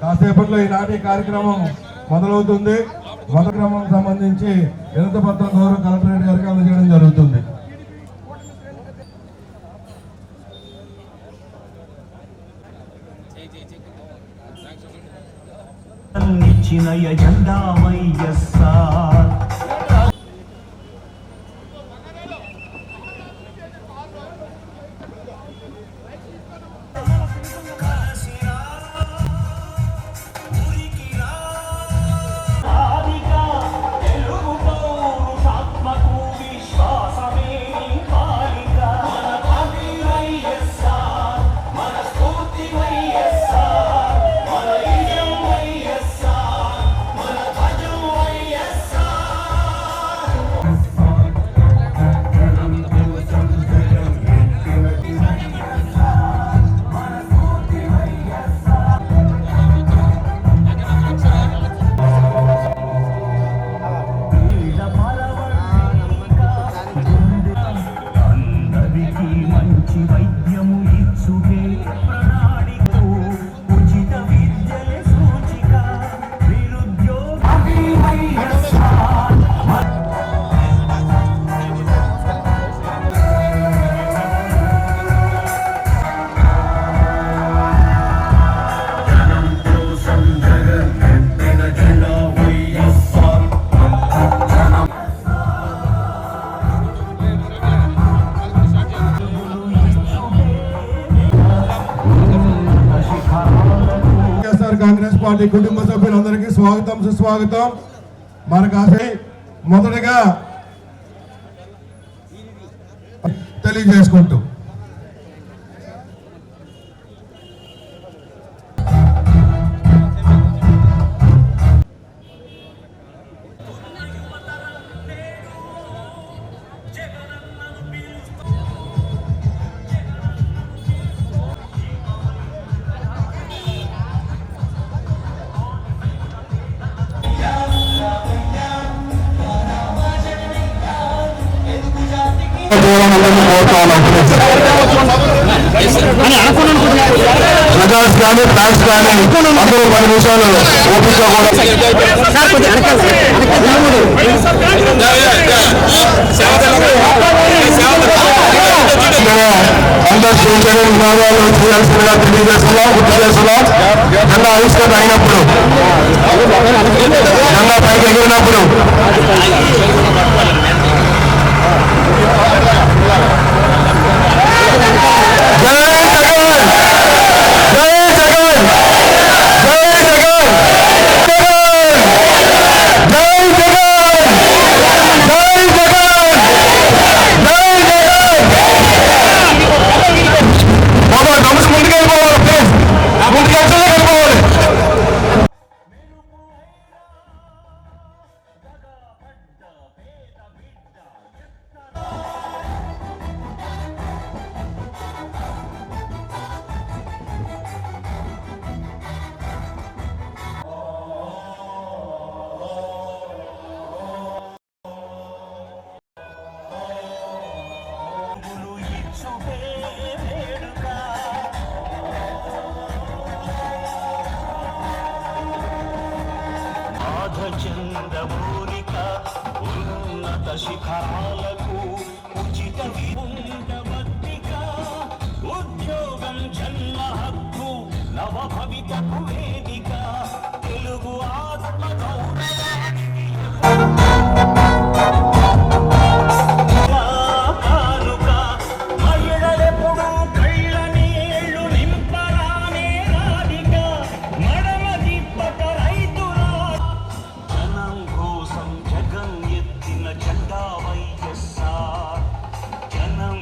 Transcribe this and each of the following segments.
కాసేపట్లో ఈనాటి కార్యక్రమం మొదలవుతుంది. మొదటి సంబంధించి వినతిపత్రం గౌరవ కలెక్టరేట్ గారికి అందజేయడం జరుగుతుంది. ఇచ్చిన ఎజెండా వైఎస్ఆర్ కాంగ్రెస్ పార్టీ కుటుంబ సభ్యులందరికీ స్వాగతం సుస్వాగతం. మనకు మొదటగా తెలియజేసుకుంటూ కానీ ప్లాన్స్ కానీ అందరూ 10 నిమిషాలు ఓపిక అందరూ విభాగాలు చేయాల్సిందిగా తెలియజేస్తున్నాం, గుర్తు చేస్తున్నాం. జెండా ఆవిష్కరణ అయినప్పుడు, జెండా పైకి ఎగిరినప్పుడు చంద్రమూలిక ఉన్నత శిఖరాలకు ఉచిత విందవత్తిక ఉద్యోగం జన్మ హక్కు నవ భవితకు వేదిక తెలుగు ఆత్మ గౌరవానికి జనం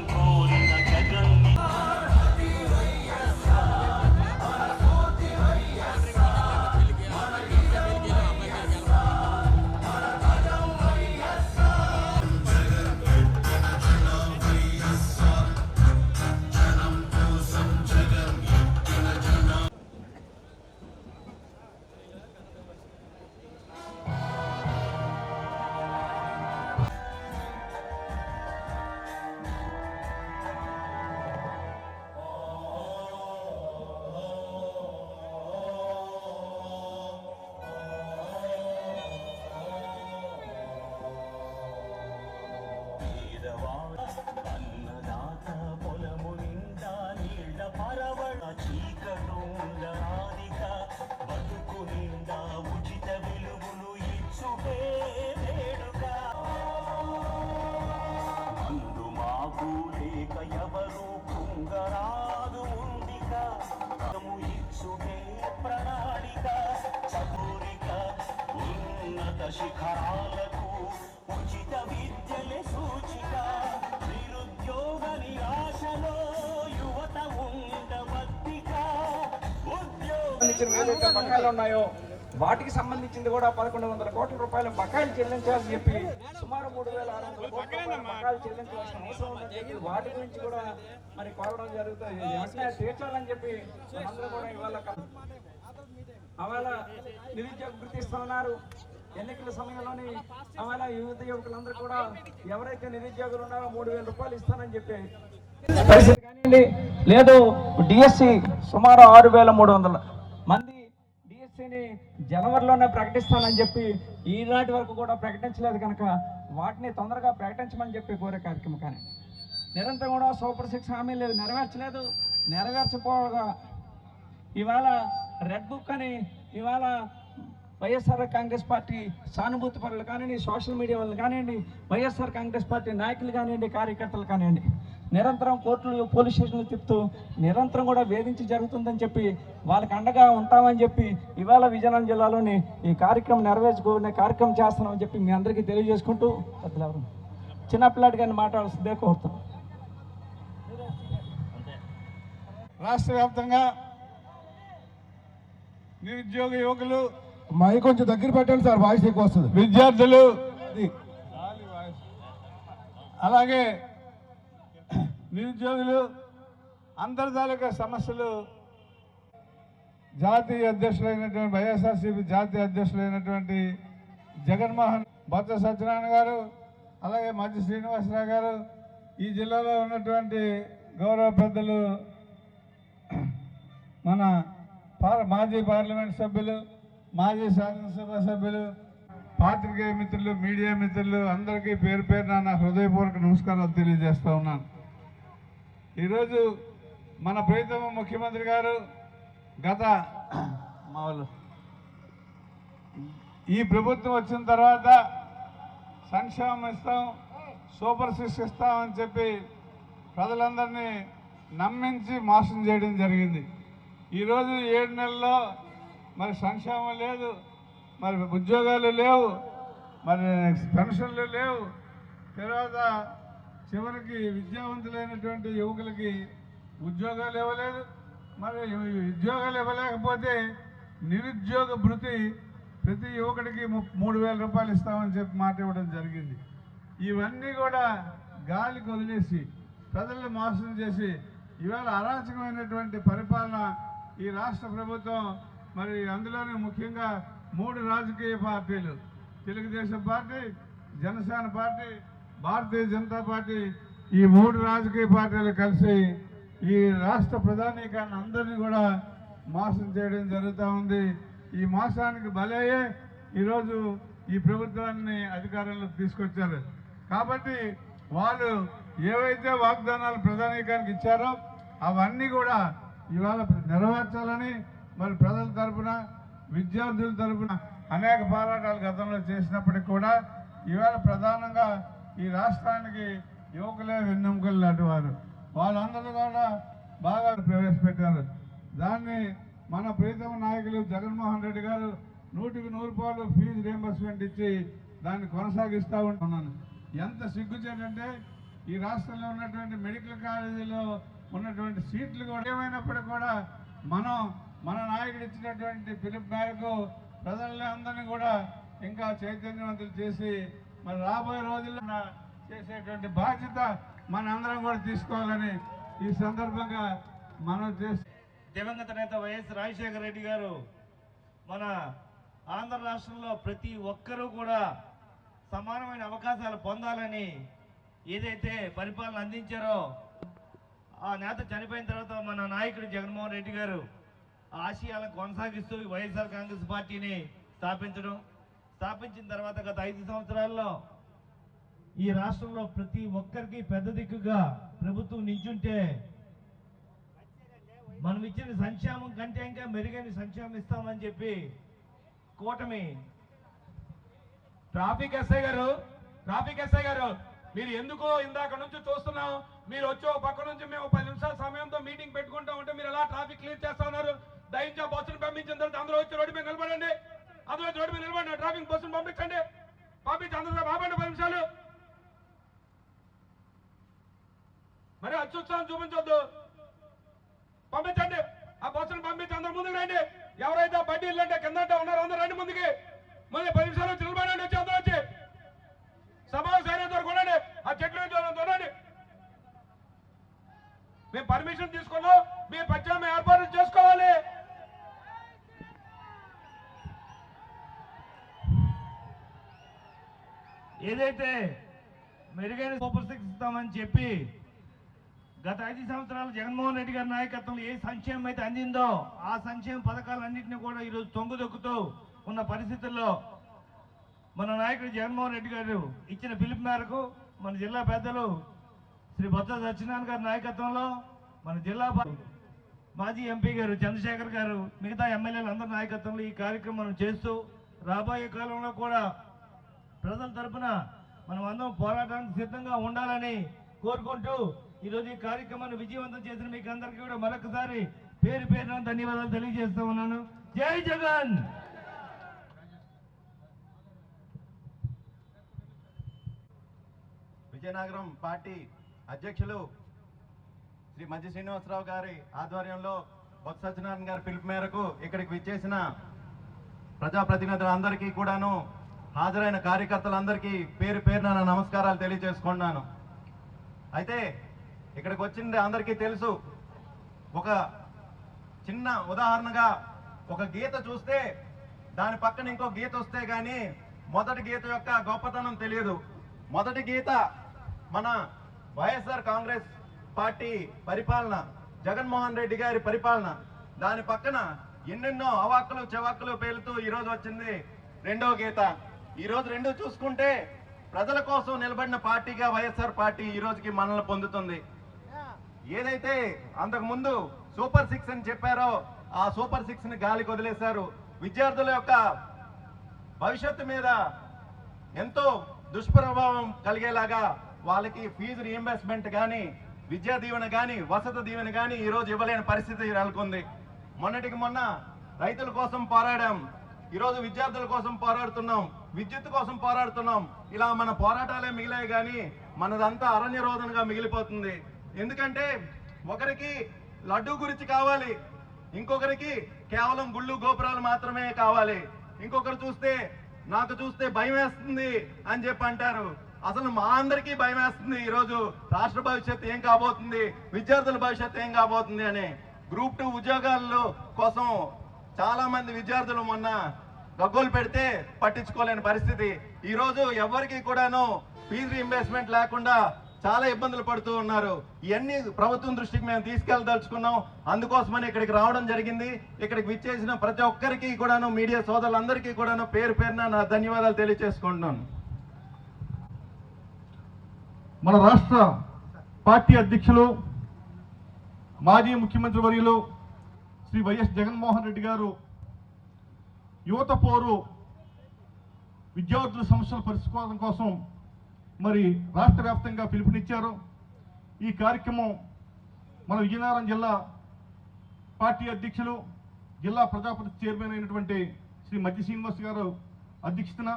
శిఖరాలకు ఉచిత విద్యలే సూచిక నిరుద్యోగ నిరాశలో యువత ఉండవద్దిక ఏదైతే బకాయిలు ఉన్నాయో వాటికి సంబంధించింది కూడా 1100 కోట్ల రూపాయల బకాయిలు చెల్లించాలని చెప్పి సుమారు 3600 కోట్ల బకాయిలు చెల్లించాల్సిన అవసరం ఉందని చెప్పి వాటి గురించి కూడా మరి కోరడం జరుగుతుంది. వెంటనే తీర్చాలని చెప్పి అందరూ కూడా ఇవాళ నిరుద్యోగ గుర్తిస్తున్నారు. ఎన్నికల సమయంలోని అవాళ యువకులందరూ కూడా ఎవరైతే నిరుద్యోగులు ఉన్నారో 3000 రూపాయలు ఇస్తానని చెప్పి పరిస్థితి కానివ్వండి, లేదు డిఎస్సి సుమారు 6300 మంది డిఎస్సిని జనవరిలోనే ప్రకటిస్తానని చెప్పి ఈనాటి వరకు కూడా ప్రకటించలేదు కనుక వాటిని తొందరగా ప్రకటించమని చెప్పి కోరే కార్యక్రమం. కానీ నిరంతరం కూడా సూపర్ 6 హామీలు నెరవేర్చలేదు. నెరవేర్చపోగా ఇవాళ రెడ్ బుక్ అని ఇవాళ వైఎస్ఆర్ కాంగ్రెస్ పార్టీ సానుభూతి పరులు కానివ్వండి, సోషల్ మీడియా వాళ్ళు కానివ్వండి, వైఎస్ఆర్ కాంగ్రెస్ పార్టీ నాయకులు కానివ్వండి, కార్యకర్తలు కానివ్వండి, నిరంతరం కోర్టులు పోలీస్ స్టేషన్లు తిప్పుతూ నిరంతరం కూడా వేధించి జరుగుతుందని చెప్పి వాళ్ళకి అండగా ఉంటామని చెప్పి ఇవాళ విజయనగరం జిల్లాలోని ఈ కార్యక్రమం నెరవేర్చుకునే కార్యక్రమం చేస్తున్నామని చెప్పి మీ అందరికీ తెలియజేసుకుంటూ పెద్దలెవరు చిన్నపిల్లాడి గారిని మాట్లాడాల్సిందే కోరుతాం. రాష్ట్ర వ్యాప్తంగా నిరుద్యోగ యువకులు మై కొంచెం దగ్గర పెట్టండి సార్, వాయిస్ ఎక్కువ వస్తుంది. విద్యార్థులు అలాగే నిరుద్యోగులు అందరి తాలూకా సమస్యలు జాతీయ అధ్యక్షులైనటువంటి వైఎస్ఆర్సీపీ జాతీయ అధ్యక్షులైనటువంటి జగన్మోహన్ బొత్స సత్యనారాయణ గారు, అలాగే మధ్య శ్రీనివాసరావు గారు, ఈ జిల్లాలో ఉన్నటువంటి గౌరవ పెద్దలు మన మాజీ పార్లమెంట్ సభ్యులు, మాజీ శాసనసభ సభ్యులు, పాత్రికేయ మిత్రులు, మీడియా మిత్రులు అందరికీ పేరు పేరున నా హృదయపూర్వక నమస్కారాలు తెలియజేస్తూ ఉన్నాను. ఈరోజు మన ప్రీతమ ముఖ్యమంత్రి గారు ఈ ప్రభుత్వం వచ్చిన తర్వాత సంక్షేమం ఇస్తాం, సూపర్ 6 ఇస్తామని చెప్పి ప్రజలందరినీ నమ్మించి మోసం చేయడం జరిగింది. ఈరోజు 7 నెలల్లో మరి సంక్షేమం లేదు, మరి ఉద్యోగాలు లేవు, మరి పెన్షన్లు లేవు, తర్వాత చివరికి విద్యావంతులైనటువంటి యువకులకి ఉద్యోగాలు ఇవ్వలేదు. మరి ఉద్యోగాలు ఇవ్వలేకపోతే నిరుద్యోగ భృతి ప్రతి యువకుడికి 3000 రూపాయలు ఇస్తామని చెప్పి మాట ఇవ్వడం జరిగింది. ఇవన్నీ కూడా గాలికి వదిలేసి ప్రజల్ని మోసం చేసి ఇవాళ అరాచకమైనటువంటి పరిపాలన ఈ రాష్ట్ర ప్రభుత్వం, మరి అందులోనే ముఖ్యంగా 3 రాజకీయ పార్టీలు, Telugu Desam party, Janasena party, Bharatiya Janata party, ఈ 3 రాజకీయ పార్టీలు కలిసి ఈ రాష్ట్ర ప్రధానికాన్ని అందరినీ కూడా మోసం చేయడం జరుగుతూ ఉంది. ఈ మోసానికి బలయ్యే ఈరోజు ఈ ప్రభుత్వాన్ని అధికారంలోకి తీసుకొచ్చారు. కాబట్టి వాళ్ళు ఏవైతే వాగ్దానాలు ప్రధానికానికి ఇచ్చారో అవన్నీ కూడా ఇవాళ నెరవేర్చాలని మరి ప్రజల తరఫున, విద్యార్థుల తరఫున అనేక పోరాటాలు గతంలో చేసినప్పటికీ కూడా ఇవాళ ప్రధానంగా ఈ రాష్ట్రానికి యువకులే వెన్నెముకలు లాంటి వారు, వాళ్ళందరూ కూడా బాగా ప్రవేశపెట్టారు. దాన్ని మన ప్రీతమ నాయకులు జగన్మోహన్ రెడ్డి గారు 100కి 100 ఫీజు రియంబర్స్మెంట్ ఇచ్చి దాన్ని కొనసాగిస్తూ ఉంటున్నాను. ఎంత సిగ్గుచేటంటే ఈ రాష్ట్రంలో ఉన్నటువంటి మెడికల్ కాలేజీలో ఉన్నటువంటి సీట్లు కూడా ఏమైనప్పటికీ కూడా మన నాయకుడు ఇచ్చినటువంటి పిలుపు మేరకు ప్రజల్ని అందరినీ కూడా ఇంకా చైతన్యవంతులు చేసి మరి రాబోయే రోజుల్లో చేసేటువంటి బాధ్యత మనందరం కూడా తీసుకోవాలని ఈ సందర్భంగా మనం చేసి దివంగత నేత వైఎస్ రాజశేఖర రెడ్డి గారు మన ఆంధ్ర రాష్ట్రంలో ప్రతి ఒక్కరూ కూడా సమానమైన అవకాశాలు పొందాలని ఏదైతే పరిపాలన అందించారో ఆ నేత చనిపోయిన తర్వాత మన నాయకుడు జగన్మోహన్ రెడ్డి గారు ఆశయాలను కొనసాగిస్తూ వైఎస్ఆర్ కాంగ్రెస్ పార్టీని స్థాపించిన తర్వాత గత 5 సంవత్సరాల్లో ఈ రాష్ట్రంలో ప్రతి ఒక్కరికి పెద్ద దిక్కుగా ప్రభుత్వం నించుంటే మనం ఇచ్చిన సంక్షేమం కంటే ఇంకా మెరుగైన సంక్షేమం ఇస్తామని చెప్పి కూటమి ట్రాఫిక్ ఎస్ఐ గారు మీరు ఎందుకో ఇందాక నుంచి చూస్తున్నాం, మీరు వచ్చి ఒక పక్క నుంచి మేము 10 నిమిషాల సమయంతో మీటింగ్ పెట్టుకుంటా ఉంటే మీరు ఎలా ట్రాఫిక్ క్లియర్ చేస్తా ఉన్నారు? దయించా బస్సును పంపించిన తర్వాత అందరూ వచ్చి రోడ్డు మీద నిలబడండి. అందులో రోడ్డు మీద నిలబడిన ట్రాఫిక్ బస్సును పంపించండి, పంపించి అందరూ బాబండి 10 నిమిషాలు. మరి అత్యుత్సాహం చూపించొద్దు, పంపించండి. ఆ బస్సును పంపించి అందరూ ముందుకు రండి. ఎవరైతే బడ్డీలు అంటే కింద ఉన్నారో అందరూ రండి ముందుకి. ముందు 10 నిమిషాలు వచ్చి నిలబడండి, వచ్చి అందరూ వచ్చి సమావేశం అయినంత వరకు ఉండండి. ఆ చెట్లు చూడండి. మేము పర్మిషన్ తీసుకున్నాం, మేము పచ్చని ఏర్పాట్లు చేసుకోవాలి. ఏదైతే మెరుగైన సూపర్ 6 ఇస్తామని చెప్పి గత 5 సంవత్సరాలు జగన్మోహన్ రెడ్డి గారి నాయకత్వంలో ఏ సంక్షేమం అయితే అందిందో ఆ సంక్షేమ పథకాలన్నింటినీ కూడా ఈరోజు తొంగుదొక్కుతూ ఉన్న పరిస్థితుల్లో మన నాయకుడు జగన్మోహన్ రెడ్డి గారు ఇచ్చిన పిలుపు మేరకు మన జిల్లా పెద్దలు శ్రీ బొత్స సత్యనారాయణ గారి నాయకత్వంలో మన జిల్లా మాజీ ఎంపీ గారు చంద్రశేఖర్ గారు మిగతా ఎమ్మెల్యేలు అందరి నాయకత్వంలో ఈ కార్యక్రమం చేస్తూ రాబోయే కాలంలో కూడా ప్రజల తరఫున మనం అందరం పోరాటానికి సిద్ధంగా ఉండాలని కోరుకుంటూ ఈరోజు ఈ కార్యక్రమాన్ని విజయవంతం చేసిన మీకు అందరికీ కూడా మరొకసారి పేరు పేరున ధన్యవాదాలు తెలియజేస్తూ ఉన్నాను. జై జగన్. విజయనగరం పార్టీ అధ్యక్షులు శ్రీ మధ్య శ్రీనివాసరావు గారి ఆధ్వర్యంలో బొత్స సత్యనారాయణ గారి పిలుపు మేరకు ఇక్కడికి విచ్చేసిన ప్రజాప్రతినిధులందరికీ కూడాను హాజరైన కార్యకర్తలందరికీ పేరు పేరున నా నమస్కారాలు తెలియజేసుకున్నాను. అయితే ఇక్కడికి వచ్చింది అందరికీ తెలుసు. ఒక చిన్న ఉదాహరణగా ఒక గీత చూస్తే దాని పక్కన ఇంకో గీత వస్తే గానీ మొదటి గీత యొక్క గొప్పతనం తెలియదు. మొదటి గీత మన వైఎస్ఆర్ కాంగ్రెస్ పార్టీ పరిపాలన, జగన్మోహన్ రెడ్డి గారి పరిపాలన. దాని పక్కన ఎన్నెన్నో అవాక్కులు చెవాక్కులు పేలుతూ ఈరోజు వచ్చింది రెండో గీత. ఈరోజు రెండు చూసుకుంటే ప్రజల కోసం నిలబడిన పార్టీగా వైఎస్ఆర్ పార్టీ ఈ రోజుకి మనల్ని పొందుతుంది. ఏదైతే అంతకు ముందు సూపర్ 6 అని చెప్పారో ఆ సూపర్ 6 ని గాలికి వదిలేశారు. విద్యార్థుల యొక్క భవిష్యత్తు మీద ఎంతో దుష్ప్రభావం కలిగేలాగా వాళ్ళకి ఫీజు రీఎంబర్స్మెంట్ కానీ, విద్యా దీవెన కానీ, వసతి దీవెన కానీ ఈరోజు ఇవ్వలేని పరిస్థితి నెలకొంది. మొన్నటికి మొన్న రైతుల కోసం పోరాడాం, ఈరోజు విద్యార్థుల కోసం పోరాడుతున్నాం, విద్యుత్ కోసం పోరాడుతున్నాం. ఇలా మన పోరాటాలే మిగిలాయి కానీ మనదంతా అరణ్య రోదనగా మిగిలిపోతుంది. ఎందుకంటే ఒకరికి లడ్డూ గురించి కావాలి, ఇంకొకరికి కేవలం గుళ్ళు గోపురాలు మాత్రమే కావాలి, ఇంకొకరు చూస్తే భయం వేస్తుంది అని చెప్పి అంటారు. అసలు మా అందరికీ భయం వేస్తుంది. ఈరోజు రాష్ట్ర భవిష్యత్తు ఏం కాబోతుంది, విద్యార్థుల భవిష్యత్తు ఏం కాబోతుంది అని. గ్రూప్ 2 ఉద్యోగాల కోసం చాలా మంది విద్యార్థులు మొన్న గగ్గోలు పెడితే పట్టించుకోలేని పరిస్థితి. ఈరోజు ఎవరికి కూడాను ఫీజు రీయింబర్స్మెంట్ లేకుండా చాలా ఇబ్బందులు పడుతూ ఉన్నారు. ఇవన్నీ ప్రభుత్వం దృష్టికి మేము తీసుకెళ్ళదలుచుకున్నాం. అందుకోసమని ఇక్కడికి రావడం జరిగింది. ఇక్కడికి విచ్చేసిన ప్రతి ఒక్కరికి కూడాను, మీడియా సోదరులందరికీ కూడాను పేరు పేరున నా ధన్యవాదాలు తెలియజేసుకుంటున్నాను. మన రాష్ట్ర పార్టీ అధ్యక్షులు మాజీ ముఖ్యమంత్రి వర్యులు శ్రీ వైఎస్ జగన్మోహన్ రెడ్డి గారు యువత పోరు విద్యార్థుల సమస్యల పరిష్కారం కోసం మరి రాష్ట్ర వ్యాప్తంగా పిలుపునిచ్చారు. ఈ కార్యక్రమం మన విజయనగరం జిల్లా పార్టీ అధ్యక్షులు, జిల్లా ప్రజాపరిషత్ చైర్మన్ అయినటువంటి శ్రీ మధ్య శ్రీనివాస్ గారు అధ్యక్షతన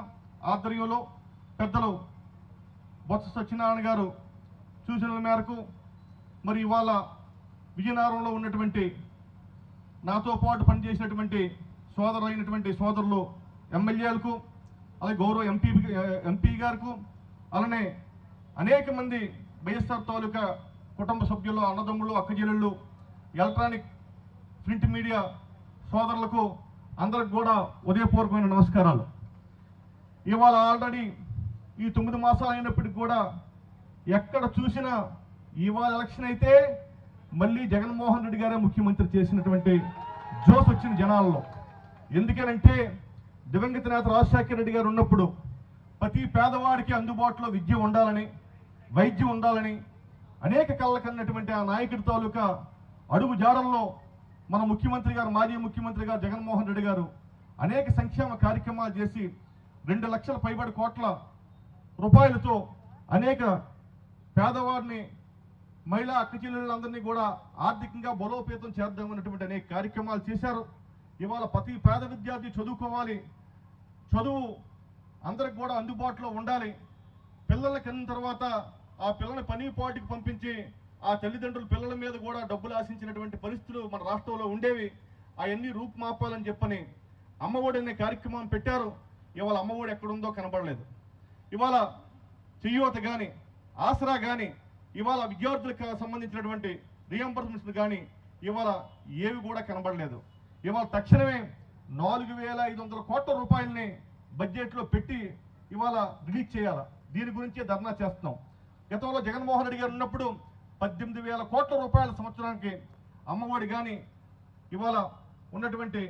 ఆధ్వర్యంలో పెద్దలు బొత్స సత్యనారాయణ గారు సూచనల మేరకు మరి ఇవాళ విజయనగరంలో ఉన్నటువంటి నాతో పాటు పనిచేసినటువంటి సోదరులు ఎమ్మెల్యేలకు, అలాగే గౌరవ ఎంపీ గారికి, అలానే అనేక మంది వైఎస్ఆర్ తాలూకా కుటుంబ సభ్యులు, అన్నదమ్ములు, అక్కచెల్లెళ్ళు, ఎలక్ట్రానిక్ ప్రింట్ మీడియా సోదరులకు అందరికి కూడా ఉదయపూర్వకమైన నమస్కారాలు. ఇవాళ ఆల్రెడీ ఈ 9 మాసాలు అయినప్పటికీ కూడా ఎక్కడ చూసినా ఇవాళ ఎలక్షన్ అయితే మళ్ళీ జగన్మోహన్ రెడ్డి గారే ముఖ్యమంత్రి చేసినటువంటి జోస్ వచ్చిన జనాల్లో. ఎందుకనంటే దివంగత నేత రాజశేఖర రెడ్డి గారు ఉన్నప్పుడు ప్రతి పేదవాడికి అందుబాటులో విద్య ఉండాలని, వైద్యం ఉండాలని అనేక కళ్ళ కన్నటువంటి ఆ నాయకుడి తాలూకా అడుగు జాడల్లో మన ముఖ్యమంత్రి గారు, మాజీ ముఖ్యమంత్రి గారు జగన్మోహన్ రెడ్డి గారు అనేక సంక్షేమ కార్యక్రమాలు చేసి 2 లక్షల పైబడి కోట్ల రూపాయలతో అనేక పేదవారిని, మహిళా అక్కచెల్లెళ్ళందరినీ కూడా ఆర్థికంగా బలోపేతం చేద్దామన్నటువంటి అనేక కార్యక్రమాలు చేశారు. ఇవాళ ప్రతి పేద విద్యార్థి చదువుకోవాలి, చదువు అందరికి కూడా అందుబాటులో ఉండాలి. పిల్లలకి కన్న తర్వాత ఆ పిల్లల్ని పని పాటికి పంపించి ఆ తల్లిదండ్రులు పిల్లల మీద కూడా డబ్బులు ఆశించినటువంటి పరిస్థితులు మన రాష్ట్రంలో ఉండేవి. అవన్నీ రూపుమాపాలని చెప్పని అమ్మఒడి అనే కార్యక్రమం పెట్టారు. ఇవాళ అమ్మఒడి ఎక్కడుందో కనబడలేదు. ఇవాళ చెయ్యూత కానీ ఆసరా కానీ ఇవాళ విద్యార్థులకు సంబంధించినటువంటి రియంబర్స్మెంట్స్ కానీ ఇవాళ ఏవి కూడా కనబడలేదు. ఇవాళ తక్షణమే 4,500 కోట్ల రూపాయలని బడ్జెట్లో పెట్టి ఇవాళ రిలీజ్ చేయాలి. దీని గురించే ధర్నా చేస్తున్నాం. గతంలో జగన్మోహన్ రెడ్డి గారు ఉన్నప్పుడు 18,000 కోట్ల రూపాయల సంవత్సరానికి అమ్మఒడి కానీ ఇవాళ ఉన్నటువంటి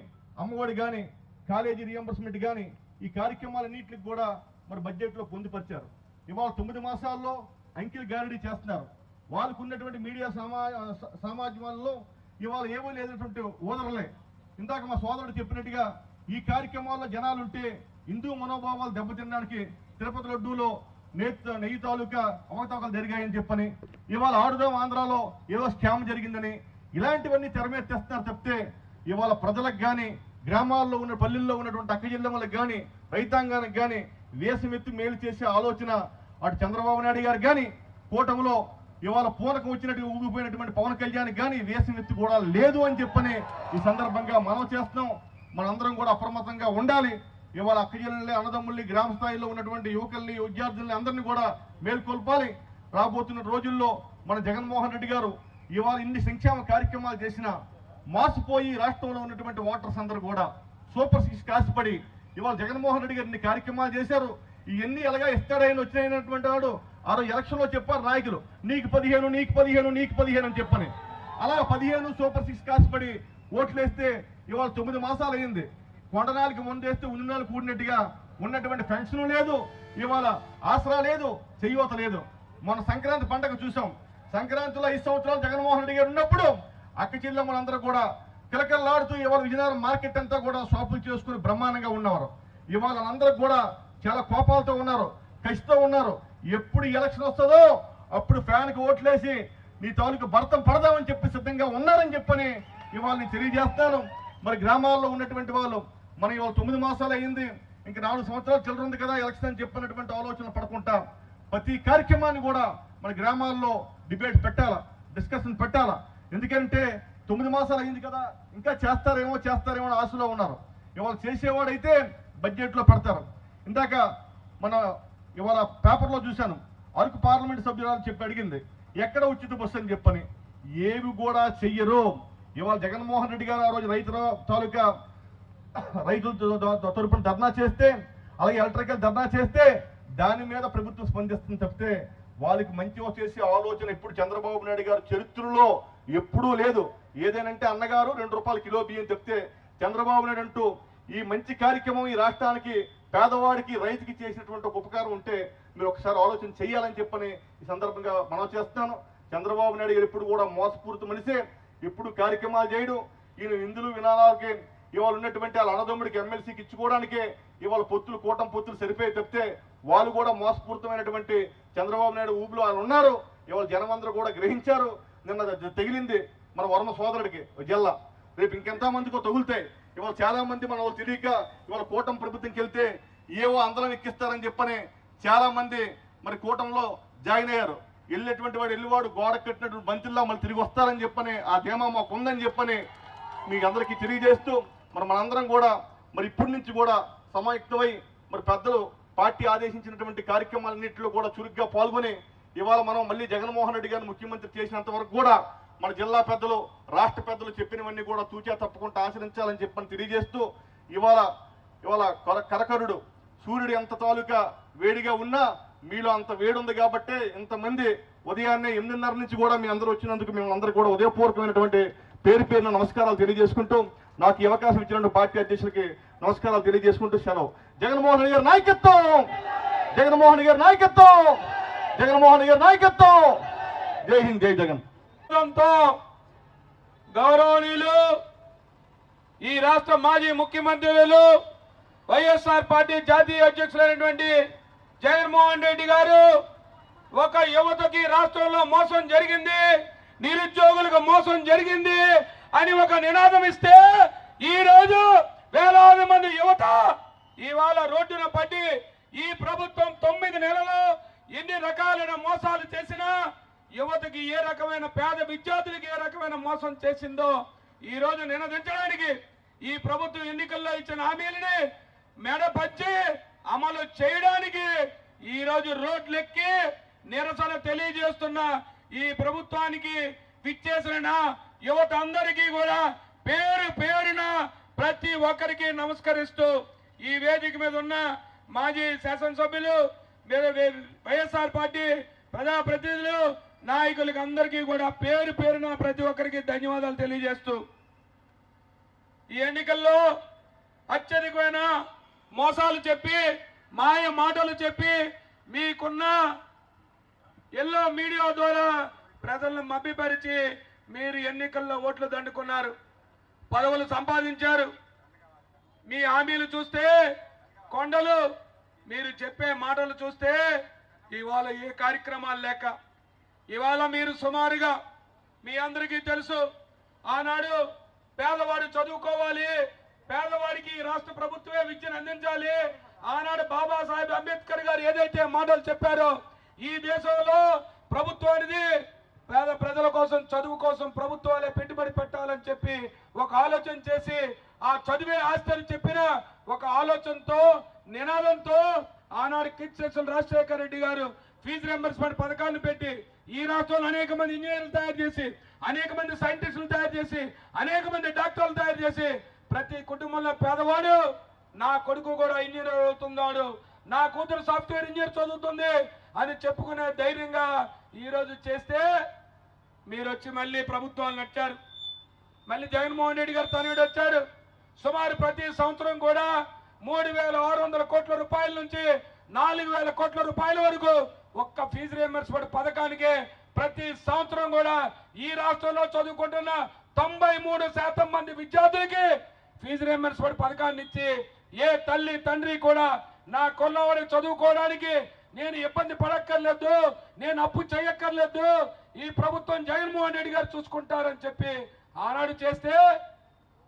అమ్మఒడి కానీ కాలేజీ రియంబర్స్మెంట్ కానీ ఈ కార్యక్రమాలన్నింటికి కూడా మరి బడ్జెట్లో పొందుపరిచారు. ఇవాళ 9 మాసాల్లో అంకిల్ గారడీ చేస్తున్నారు. వాళ్ళకు ఉన్నటువంటి మీడియా సమాజంలో ఇవాళ ఏమీ లేనటువంటి ఓదరలే. ఇందాక మా సోదరుడు చెప్పినట్టుగా ఈ కార్యక్రమాల్లో జనాలు ఉంటే హిందూ మనోభావాలు దెబ్బతినడానికి తిరుపతి లడ్డూలో నెయ్యి తాలూకా అవకతవకలు జరిగాయని చెప్పని ఇవాళ ఆడుదాం ఆంధ్రాలో ఏదో స్కామ్ జరిగిందని ఇలాంటివన్నీ తెర మీద తెస్తున్నారు తప్పితే ఇవాళ ప్రజలకు కానీ గ్రామాల్లో ఉన్న పల్లెల్లో ఉన్నటువంటి అక్క జిల్లాలకు కానీ రైతాంగానికి కానీ వేసమెత్తి మేలు చేసే ఆలోచన అటు చంద్రబాబు నాయుడు గారు కానీ కూటమిలో ఇవాళ పూనకం వచ్చినట్టుగా ఊగిపోయినటువంటి పవన్ కళ్యాణ్ కానీ వేసమెత్తి కూడా లేదు అని చెప్పని ఈ సందర్భంగా మనం చేస్తున్నాం. మనందరం కూడా అప్రమత్తంగా ఉండాలి. ఇవాళ అక్క జిల్లాలని అన్నదమ్ముల్ని గ్రామ స్థాయిలో ఉన్నటువంటి యువకుల్ని విద్యార్థుల్ని అందరినీ కూడా మేల్కొల్పాలి. రాబోతున్న రోజుల్లో మన జగన్మోహన్ రెడ్డి గారు ఇవాళ ఇన్ని సంక్షేమ కార్యక్రమాలు చేసినా మోసపోయి రాష్ట్రంలో ఉన్నటువంటి ఓటర్స్ అందరూ కూడా సూపర్ 6 కాసిపడి ఇవాళ జగన్మోహన్ రెడ్డి గారు ఇన్ని కార్యక్రమాలు చేశారు. ఇవన్నీ ఎలాగా ఇస్తాడైనా వచ్చినటువంటి వాడు ఆ రోజు ఎలక్షన్లో చెప్పారు నాయకులు, నీకు 15 నీకు 15 నీకు 15 అని చెప్పని. అలా 15 సూపర్ 6 కాసిపడి ఓట్లు వేస్తే ఇవాళ 9 మాసాలు అయింది. కొండనాలకి ముందేస్తే ఉన్ననాలు కూడినట్టుగా ఉన్నటువంటి పెన్షన్ లేదు, ఇవాళ ఆసరా లేదు, చెయ్యూత లేదు. మన సంక్రాంతి పండుగ చూసాం. సంక్రాంతిలో 5 సంవత్సరాలు జగన్మోహన్ రెడ్డి గారు ఉన్నప్పుడు అక్క చెల్లెమ్మలందరూ కూడా కిలకిలలాడుతూ ఇవాళ విజయనగరం మార్కెట్ అంతా కూడా షాపులు చేసుకుని బ్రహ్మాండంగా ఉన్నవారు. ఇవాళ అందరూ కూడా చాలా కోపాలతో ఉన్నారు, కసితో ఉన్నారు. ఎప్పుడు ఎలక్షన్ వస్తుందో అప్పుడు ఫ్యాన్కి ఓట్లేసి నీ తాలూకు భర్తం పడదామని చెప్పి సిద్ధంగా ఉన్నారని చెప్పని ఇవాళ నేను తెలియజేస్తాను. మరి గ్రామాల్లో ఉన్నటువంటి వాళ్ళు మనం ఇవాళ 9 మాసాలు అయింది, ఇంక 4 సంవత్సరాలు చిల్లర ఉంది కదా ఎలక్షన్ అని చెప్పినటువంటి ఆలోచన పడకుండా ప్రతి కార్యక్రమాన్ని కూడా మన గ్రామాల్లో డిబేట్ పెట్టాలా, డిస్కషన్ పెట్టాలా. ఎందుకంటే 9 మాసాలు అయింది కదా ఇంకా చేస్తారేమో అని ఆశలో ఉన్నారు. ఇవాళ చేసేవాడైతే బడ్జెట్లో పెడతారు. ఇందాక మన ఇవాళ పేపర్లో చూశాను, అరకు పార్లమెంట్ సభ్యురాలు చెప్పి అడిగింది ఎక్కడ ఉచిత బస్సు అని చెప్పని. ఏవి కూడా చెయ్యరు. ఇవాళ జగన్మోహన్ రెడ్డి గారు ఆ రోజు రైతుల తాలూకా రైతుల తరపున ధర్నా చేస్తే, అలాగే ఎలక్ట్రికల్ ధర్నా చేస్తే దాని మీద ప్రభుత్వం స్పందిస్తుంది తప్పితే వాళ్ళకి మంచి చేసే ఆలోచన ఇప్పుడు చంద్రబాబు నాయుడు గారు చరిత్రలో ఎప్పుడూ లేదు. ఏదేనంటే అన్నగారు 2 రూపాయల కిలో బియ్యం చెప్తే చంద్రబాబు నాయుడు అంటూ ఈ మంచి కార్యక్రమం ఈ రాష్ట్రానికి పేదవాడికి రైతుకి చేసినటువంటి ఒక ఉపకారం ఉంటే మీరు ఒకసారి ఆలోచన చేయాలని చెప్పని ఈ సందర్భంగా మనం చేస్తున్నాను. చంద్రబాబు నాయుడు గారు ఎప్పుడు కూడా మోసపూరిత మనిషే, ఎప్పుడు కార్యక్రమాలు చేయడు. ఈయన ఇందులు వినాలకి ఇవాళ ఉన్నటువంటి వాళ్ళ అన్నదమ్ముడికి ఎమ్మెల్సీకి ఇచ్చుకోవడానికే ఇవాళ పొత్తులు కూటమి పొత్తులు సరిపోయి తప్పితే వాళ్ళు కూడా మోసపూరితమైనటువంటి చంద్రబాబు నాయుడు ఊపిలో వాళ్ళు ఉన్నారు. ఇవాళ జనం అందరూ కూడా గ్రహించారు. నిన్న తగిలింది మన వర్మ సోదరుడికి జిల్లా, రేపు ఇంకెంత మందికో తగులుతాయి. ఇవాళ చాలా మంది మన వాళ్ళు తెలియక ఇవాళ కూటమి ప్రభుత్వంకి వెళ్తే ఏవో అందరం ఎక్కిస్తారని చెప్పని చాలా మంది మరి కూటమిలో జాయిన్ అయ్యారు. వెళ్ళేటువంటి వాడు వెళ్ళేవాడు గోడ కట్టినటువంటి బంతిల్లా మళ్ళీ తిరిగి వస్తారని చెప్పని ఆ ధీమా మాకు ఉందని చెప్పని మీకు అందరికీ తెలియజేస్తూ మనందరం కూడా మరి ఇప్పటి నుంచి కూడా సమాయుక్తమై మరి పెద్దలు పార్టీ ఆదేశించినటువంటి కార్యక్రమాలన్నింటిలో కూడా చురుగ్గా పాల్గొని ఇవాళ మనం మళ్ళీ జగన్మోహన్ రెడ్డి గారిని ముఖ్యమంత్రి చేసినంత వరకు కూడా మన జిల్లా పెద్దలు రాష్ట్ర పెద్దలు చెప్పినవన్నీ కూడా తూచా తప్పకుండా ఆచరించాలని చెప్పని తెలియజేస్తూ ఇవాళ కరకరుడు సూర్యుడు ఎంత తాలూకా వేడిగా ఉన్నా మీలో అంత వేడి ఉంది కాబట్టి ఇంతమంది ఉదయాన్నే 8:30 నుంచి కూడా మీ అందరూ వచ్చినందుకు మేము అందరూ కూడా ఉదయపూర్వకమైనటువంటి పేరున నమస్కారాలు తెలియజేసుకుంటూ నాకు ఈ అవకాశం ఇచ్చినటువంటి పార్టీ అధ్యక్షులకి నమస్కారాలు తెలియజేసుకుంటూ సెలవు. జగన్మోహన్ రెడ్డి గారి నాయకత్వం, జగన్మోహన్ రెడ్డి గారి నాయకత్వం, జగన్మోహన్ రెడ్డి గారి నాయకత్వం. జై హింద్, జై జగన్. గౌరవనీయులు ఈ రాష్ట్ర మాజీ ముఖ్యమంత్రులు వైఎస్ఆర్ పార్టీ జాతీయ అధ్యక్షులైనటువంటి జగన్మోహన్ రెడ్డి గారు ఒక యువతకి రాష్ట్రంలో మోసం జరిగింది, నిరుద్యోగులకు మోసం జరిగింది అని ఒక నినాదం ఇస్తే ఈ రోజు వేలాది మంది యువత ఇవాళ రోడ్డున పడి ఈ ప్రభుత్వం 9 నెలలు ఎన్ని రకాలైన మోసాలు చేసినా యువతకి ఏ రకమైన పేద విద్యార్థులకి ఏ రకమైన మోసం చేసిందో ఈ రోజు నినదించడానికి ఈ ప్రభుత్వం ఎన్నికల్లో ఇచ్చిన హామీలని మెడపచ్చి అమలు చేయడానికి ఈ రోజు రోడ్లెక్కి నిరసన తెలియజేస్తున్న ఈ ప్రభుత్వానికి విచ్చేసిన యువత అందరికీ కూడా పేరు పేరున ప్రతి ఒక్కరికి నమస్కరిస్తూ ఈ వేదిక మీద ఉన్న మాజీ శాసనసభ్యులు వైఎస్ఆర్ పార్టీ ప్రజాప్రతినిధులు నాయకులకి అందరికీ కూడా పేరు పేరున ప్రతి ఒక్కరికి ధన్యవాదాలు తెలియజేస్తూ ఈ ఎన్నికల్లో అత్యధికమైన మోసాలు చెప్పి మాయ మాటలు చెప్పి మీకున్న ఎల్లో మీడియా ద్వారా ప్రజలను మభ్యపరిచి మీరు ఎన్నికల్లో ఓట్లు దండుకున్నారు, పదవులు సంపాదించారు. మీ హామీలు చూస్తే కొండలు, మీరు చెప్పే మాటలు చూస్తే ఇవాళ ఏ కార్యక్రమాలు లేక ఇవాళ మీరు సుమారుగా మీ అందరికీ తెలుసు ఆనాడు పేదవాడు చదువుకోవాలి, పేదవాడికి రాష్ట్ర ప్రభుత్వమే విద్యను అందించాలి. ఆనాడు బాబాసాహెబ్ అంబేద్కర్ గారు ఏదైతే మాటలు చెప్పారో ఈ దేశంలో ప్రభుత్వానికి పేద ప్రజల కోసం చదువు కోసం ప్రభుత్వాలే పెట్టుబడి పెట్టాలని చెప్పి ఒక ఆలోచన చేసి ఆ చదివే ఆస్తి అని చెప్పిన ఒక ఆలోచనతో నినాదంతో ఆనాడు కిట్సెక్షన్ రాజశేఖర రెడ్డి గారు ఫీజు రియంబర్స్మెంట్ పథకాన్ని పెట్టి ఈ రాష్ట్రంలో అనేక మంది ఇంజనీర్లు తయారు చేసి, అనేక మంది సైంటిస్టులు తయారు చేసి, అనేక మంది డాక్టర్లు తయారు చేసి ప్రతి కుటుంబంలో పేదవాడు నా కొడుకు కూడా ఇంజనీర్ అవుతున్నాడు, నా కూతురు సాఫ్ట్వేర్ ఇంజనీర్ చదువుతుంది అని చెప్పుకునే ధైర్యంగా ఈరోజు చేస్తే మీరు వచ్చి మళ్ళీ ప్రభుత్వాలు నచ్చారు. మళ్ళీ జగన్మోహన్ రెడ్డి గారు తనయుడు వచ్చాడు. సుమారు ప్రతి సంవత్సరం కూడా 3,600 కోట్ల రూపాయల నుంచి 4,000 కోట్ల రూపాయల వరకు ఒక్క ఫీజు రియంబర్స్మెంట్ పథకానికి ప్రతి సంవత్సరం కూడా ఈ రాష్ట్రంలో చదువుకుంటున్న 93% మంది విద్యార్థులకి ఫీజు రియంబర్స్మెంట్ పథకాన్ని ఇచ్చి ఏ తల్లి తండ్రి కూడా నా కొన్నవాడి చదువుకోవడానికి నేను ఇబ్బంది పడక్కర్లేదు, నేను అప్పు చేయక్కర్లేదు, ఈ ప్రభుత్వం జగన్మోహన్ రెడ్డి గారు చూసుకుంటారని చెప్పి ఆనాడు చేస్తే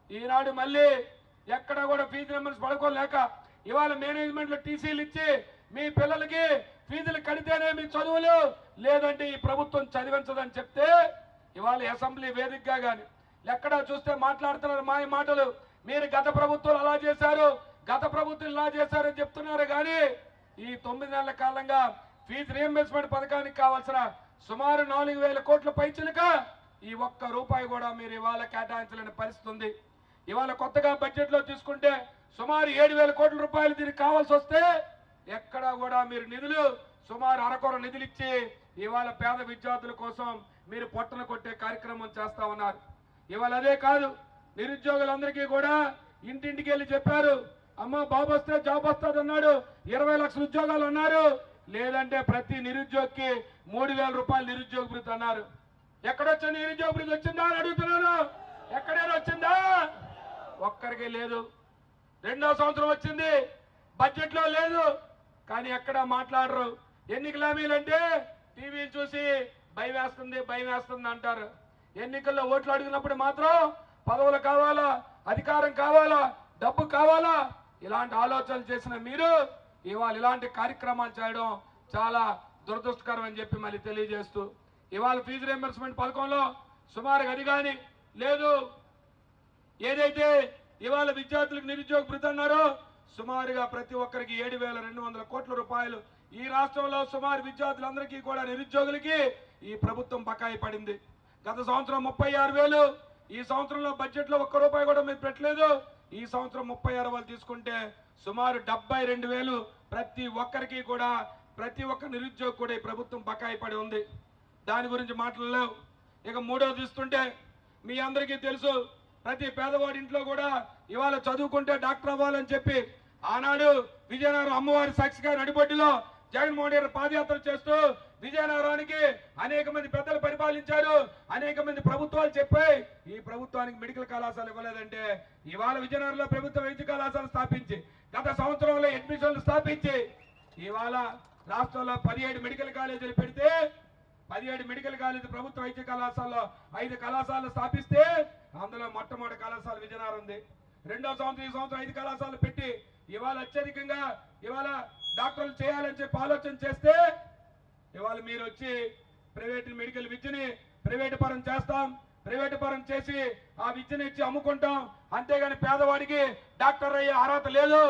ఈనాడు మళ్ళీ ఎక్కడ కూడా ఫీజు రియంబర్స్ పడుకోలేక ఇవాళ మేనేజ్మెంట్లో టీసీలు ఇచ్చి మీ పిల్లలకి ఫీజులు కడితేనే మీ చదువులు, లేదంటే ఈ ప్రభుత్వం చదివించదని చెప్తే ఇవాళ అసెంబ్లీ వేదికగా కానీ ఎక్కడా చూస్తే మాట్లాడుతున్నారు మాయ మాటలు. మీరు గత ప్రభుత్వాలు అలా చేశారు, గత ప్రభుత్వం ఇలా చేశారని చెప్తున్నారు. కానీ ఈ 9 నెలల కాలంగా ఫీజు రియంబర్స్మెంట్ పథకానికి కావాల్సిన సుమారు 4,000 కోట్ల పైచిలుక ఈ ఒక్క రూపాయి కూడా మీరు ఇవాళ కేటాయించలేని పరిస్థితి ఉంది. ఇవాళ కొత్తగా బడ్జెట్లో తీసుకుంటే సుమారు 7,000 కోట్ల రూపాయలు దీనికి కావాల్సి వస్తే ఎక్కడా కూడా మీరు నిధులు సుమారు అరకొర నిధులు ఇచ్చి ఇవాళ పేద విద్యార్థుల కోసం మీరు పొట్టన కొట్టే కార్యక్రమం చేస్తా ఉన్నారు. ఇవాళ అదే కాదు, నిరుద్యోగులందరికీ కూడా ఇంటింటికి వెళ్ళి చెప్పారు, అమ్మ బాబు వస్తే జాబ్ వస్తుంది అన్నాడు, 20 లక్షల ఉద్యోగాలు అన్నారు, లేదంటే ప్రతి నిరుద్యోగికి 3,000 రూపాయలు నిరుద్యోగ భృతి అన్నారు. ఎక్కడొచ్చింది నిరుద్యోగ భృతి? వచ్చిందా అని అడుగుతున్నాను. ఎక్కడైనా వచ్చిందా? ఒక్కరికి లేదు. 2వ సంవత్సరం వచ్చింది, బడ్జెట్లో లేదు, కానీ ఎక్కడ మాట్లాడరు. ఎన్నికల హామీలు అంటే టీవీ చూసి భయం వేస్తుంది అంటారు. ఎన్నికల్లో ఓట్లు అడిగినప్పుడు మాత్రం పదవులు కావాలా, అధికారం కావాలా, డబ్బు కావాలా, ఇలాంటి ఆలోచనలు చేసిన మీరు ఇవాళ ఇలాంటి కార్యక్రమాలు చేయడం చాలా దురదృష్టకరం అని చెప్పి మళ్ళీ తెలియజేస్తూ ఇవాళ ఫీజు రియంబర్స్మెంట్ పథకంలో సుమారుగా అది కానీ లేదు. ఏదైతే ఇవాళ విద్యార్థులకు నిరుద్యోగ భృతి అన్నారో సుమారుగా ప్రతి ఒక్కరికి 7,200 కోట్ల రూపాయలు ఈ రాష్ట్రంలో సుమారు విద్యార్థులందరికీ కూడా నిరుద్యోగులకి ఈ ప్రభుత్వం బకాయి పడింది. గత సంవత్సరం 36,000, ఈ సంవత్సరంలో బడ్జెట్లో ఒక్క రూపాయి కూడా మీరు పెట్టలేదు. ఈ సంవత్సరం 36,000 తీసుకుంటే సుమారు 72,000 ప్రతి ఒక్కరికి కూడా, ప్రతి ఒక్క నిరుద్యోగి కూడా ఈ ప్రభుత్వం బకాయి పడి ఉంది. దాని గురించి మాట్లాడలేవు. ఇక 3వ తీసుకుంటే మీ అందరికీ తెలుసు, ప్రతి పేదవాడి ఇంట్లో కూడా ఇవాళ చదువుకుంటే డాక్టర్ అవ్వాలని చెప్పి ఆనాడు విజయనగరం అమ్మవారి సాక్షిగా నడిబొడ్డులో జగన్మోహన్ రెడ్డి పాదయాత్ర చేస్తూ విజయనగరానికి అనేక మంది పెద్దలు పరిపాలించారు, అనేక మంది ప్రభుత్వాలు చెప్పాయి ఈ ప్రభుత్వానికి మెడికల్ కళాశాల ఇవ్వలేదంటే ఇవాళ విజయనగరంలో ప్రభుత్వ వైద్య కళాశాల స్థాపించి గత సంవత్సరంలో అడ్మిషన్లు స్థాపించి ఇవాళ రాష్ట్రంలో 17 మెడికల్ కాలేజీలు పెడితే 17 మెడికల్ కాలేజీ ప్రభుత్వ వైద్య కళాశాలలో 5 కళాశాలలు స్థాపిస్తే అందులో మొట్టమొదటి కళాశాల విజయనగరం ఉంది. 2వ సంవత్సరం ఈ సంవత్సరం 5 కళాశాలలు పెట్టి ఇవాళ అత్యధికంగా ఇవాళ డాక్టర్లు చేయాలని చెప్పి ఆలోచన చేస్తే ఇవాళ మీరు వచ్చి ప్రైవేట్ మెడికల్ విద్యని ప్రైవేటు పరం చేస్తాం, ప్రైవేటు పరం చేసి ఆ విద్యను ఇచ్చి అమ్ముకుంటాం, అంతేగాని పేదవాడికి డాక్టర్ అయ్యే అర్హత లేదు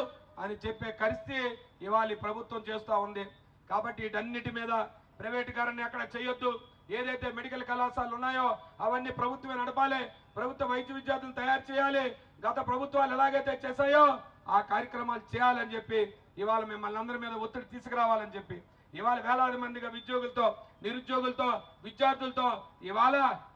అని చెప్పే పరిస్థితి ఇవాళ ఈ ప్రభుత్వం చేస్తూ ఉంది. కాబట్టి వీటన్నిటి మీద ప్రైవేటీకరణ ఎక్కడ చేయొద్దు. ఏదైతే మెడికల్ కళాశాలలు ఉన్నాయో అవన్నీ ప్రభుత్వమే నడపాలి, ప్రభుత్వ వైద్య విద్యార్థులను తయారు చేయాలి. గత ప్రభుత్వాలు ఎలాగైతే చేశాయో ఆ కార్యక్రమాలు చేయాలని చెప్పి ఇవాళ మిమ్మల్ని అందరి మీద ఒత్తిడి తీసుకురావాలని చెప్పి ఇవాళ వేలాది మందిగా ఉద్యోగులతో, నిరుద్యోగులతో, విద్యార్థులతో ఇవాళ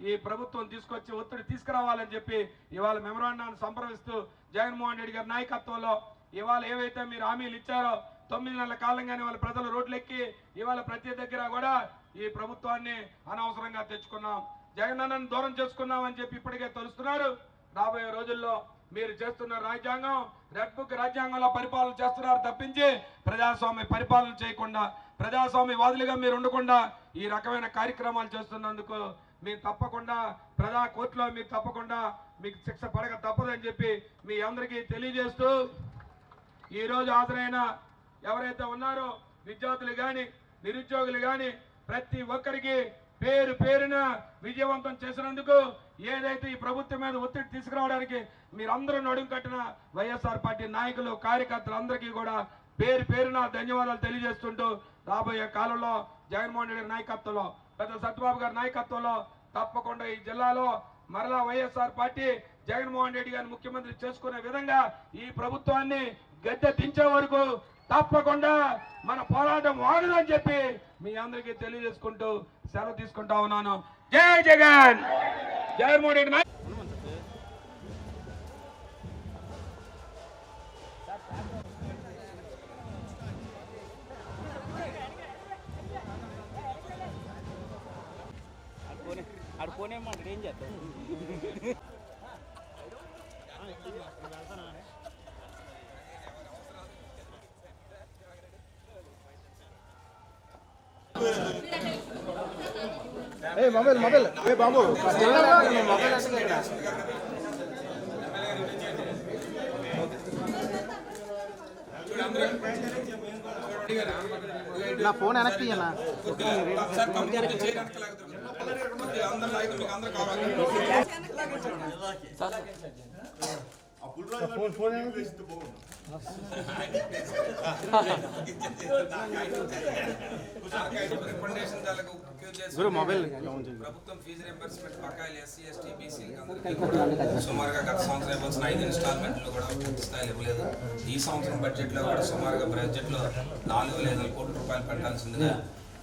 ఈ ప్రభుత్వం తీసుకొచ్చి ఒత్తిడి తీసుకురావాలని చెప్పి ఇవాళ మెమరాండాన్ని సంప్రదిస్తూ జగన్మోహన్ రెడ్డి గారి నాయకత్వంలో ఇవాళ ఏవైతే మీరు హామీలు ఇచ్చారో 9 నెలల కాలంగానే వాళ్ళ ప్రజలు రోడ్లెక్కి ఇవాళ ప్రతి దగ్గర కూడా ఈ ప్రభుత్వాన్ని అనవసరంగా తెచ్చుకున్నాం, జగనన్నను దూరం చేసుకున్నాం అని చెప్పి ఇప్పటికే తెలుస్తున్నారు. రాబోయే రోజుల్లో మీరు చేస్తున్న రాజ్యాంగం రెడ్ బుక్ రాజ్యాంగంలో పరిపాలన చేస్తున్నారు తప్పించి ప్రజాస్వామ్య పరిపాలన చేయకుండా, ప్రజాస్వామ్య వాదులుగా మీరు ఉండకుండా ఈ రకమైన కార్యక్రమాలు చేస్తున్నందుకు మీరు తప్పకుండా ప్రజా కోర్టులో మీరు తప్పకుండా మీకు శిక్ష పడక తప్పదని చెప్పి మీ అందరికీ తెలియజేస్తూ ఈరోజు హాజరైన ఎవరైతే ఉన్నారో విద్యార్థులు కానీ నిరుద్యోగులు కానీ ప్రతి ఒక్కరికి పేరు పేరున విజయవంతం చేసినందుకు ఏదైతే ఈ ప్రభుత్వం మీద ఒత్తిడి తీసుకురావడానికి మీరందరూ నడుం కట్టిన వైఎస్ఆర్ పార్టీ నాయకులు కార్యకర్తలందరికీ కూడా పేరు పేరున ధన్యవాదాలు తెలియజేస్తుంటూ రాబోయే కాలంలో జగన్మోహన్ రెడ్డి నాయకత్వంలో, పెద్ద సత్యబాబు గారి నాయకత్వంలో తప్పకుండా ఈ జిల్లాలో మరలా వైఎస్ఆర్ పార్టీ జగన్మోహన్ రెడ్డి గారిని ముఖ్యమంత్రి చేసుకునే విధంగా ఈ ప్రభుత్వాన్ని గద్దె దించే వరకు తప్పకుండా మన పోరాటం వాడదని చెప్పి మీ అందరికీ తెలియజేసుకుంటూ సెలవు తీసుకుంటా ఉన్నాను. జై జగన్, జగన్మోహన్ రెడ్డి నాయక్. అడుకోనేమంటాడు ఏం చేస్తాడు. మొబైల్ బాబు నా ఫోన్ వెనక్కి ఇయ్యనా గురు మొబైల్ ప్రభుత్వం ఫీజు రింబర్స్మెంట్ బకాయిలు ఎస్సీ ఎస్టీ బీసీలకి సుమారుగా గత సంవత్సరం ఇవ్వాల్సిన 5 ఇన్స్టాల్మెంట్లు కూడా పూర్తి స్థాయిలో ఇవ్వలేదు. ఈ సంవత్సరం బడ్జెట్లో కూడా సుమారుగా బడ్జెట్లో 4,500 కోట్ల రూపాయలు పెట్టాల్సిందిగా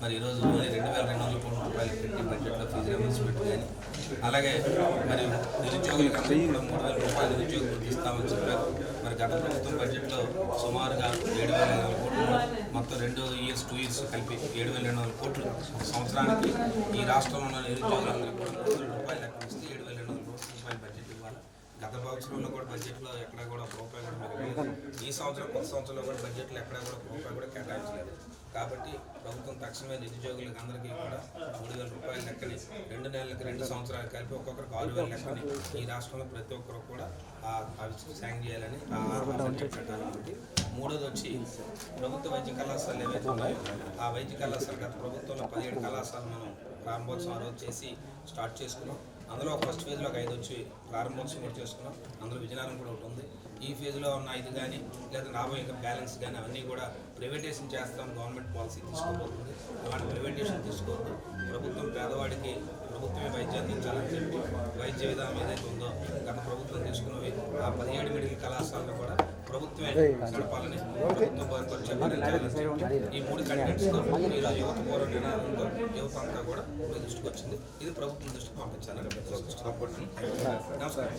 మరి ఈరోజు 2,200 కోట్ల రూపాయలు పెట్టి బడ్జెట్లో ఫీజు రింబర్స్మెంట్ కానీ అలాగే మరి నిరుద్యోగులకు అందరికీ కూడా 3,000 రూపాయలు నిరుద్యోగ వృత్తి ఇస్తామని చెప్పారు. మరి గత ప్రభుత్వం బడ్జెట్లో సుమారుగా 7,200 కోట్లు, మొత్తం 2 ఇయర్స్ కలిపి 7,200 కోట్లు సంవత్సరానికి ఈ రాష్ట్రంలో ఉన్న నిరుద్యోగులందరికీ కూడా 3,000 రూపాయలు లెక్క ఇస్తే 7,200 కోట్ల రూపాయలు బడ్జెట్ ఇవ్వాలి. గత సంవత్సరంలో కూడా బడ్జెట్లో ఎక్కడా కూడా రూపాయి కూడా మెరగలేదు. ఈ సంవత్సరం కొత్త సంవత్సరంలో కూడా బడ్జెట్లో ఎక్కడా కూడా రూపాయి కూడా కేటాయించలేదు. కాబట్టి ప్రభుత్వం తక్షణమే నిరుద్యోగులకు అందరికీ కూడా 3,000 రూపాయల లెక్కని 2 నెలలకి 2 సంవత్సరాలు కలిపి ఒక్కొక్కరికి 6,000 లెక్కని ఈ రాష్ట్రంలో ప్రతి ఒక్కరు కూడా సాంగ్ చేయాలని పెట్టాలన్నమాట. మూడోది వచ్చి ప్రభుత్వ వైద్య కళాశాలలు ఏవైతే ఉన్నాయో ఆ వైద్య కళాశాల గత ప్రభుత్వంలో 17 కళాశాలలు మనం ప్రారంభోత్సవం రోజు చేసి స్టార్ట్ చేసుకున్నాం. అందులో ఫస్ట్ ఫేజ్లో ఒక 5 వచ్చి ప్రారంభోత్సవం కూడా చేసుకున్నాం. అందులో విజయనగరం కూడా ఒకటి ఉంది. ఈ ఫేజ్లో ఉన్న 5 కానీ లేదా రాబోయే ఇంకా బ్యాలెన్స్ కానీ అవన్నీ కూడా ప్రైవేటైజేషన్ చేస్తాం గవర్నమెంట్ పాలసీ తీసుకోబోతుంది. అలాంటి ప్రైవేటైజేషన్ తీసుకోవద్దు. ప్రభుత్వం పేదవాడికి ప్రభుత్వమే వైద్యం అందించాలని చెప్పి వైద్య విధానం ఏదైతే ఉందో గత ప్రభుత్వం తీసుకున్నవి ఆ 17 మెడికల్ కళాశాలను కూడా ప్రభుత్వమే నడపాలని ప్రభుత్వం చెప్పాలని ఈ 3 కంటెంట్స్తో ఈరోజు యువత పూర్వ నినాదంతో యువత అంతా కూడా దృష్టికి వచ్చింది. ఇది ప్రభుత్వం దృష్టికి పంపించాలని నమస్కారం.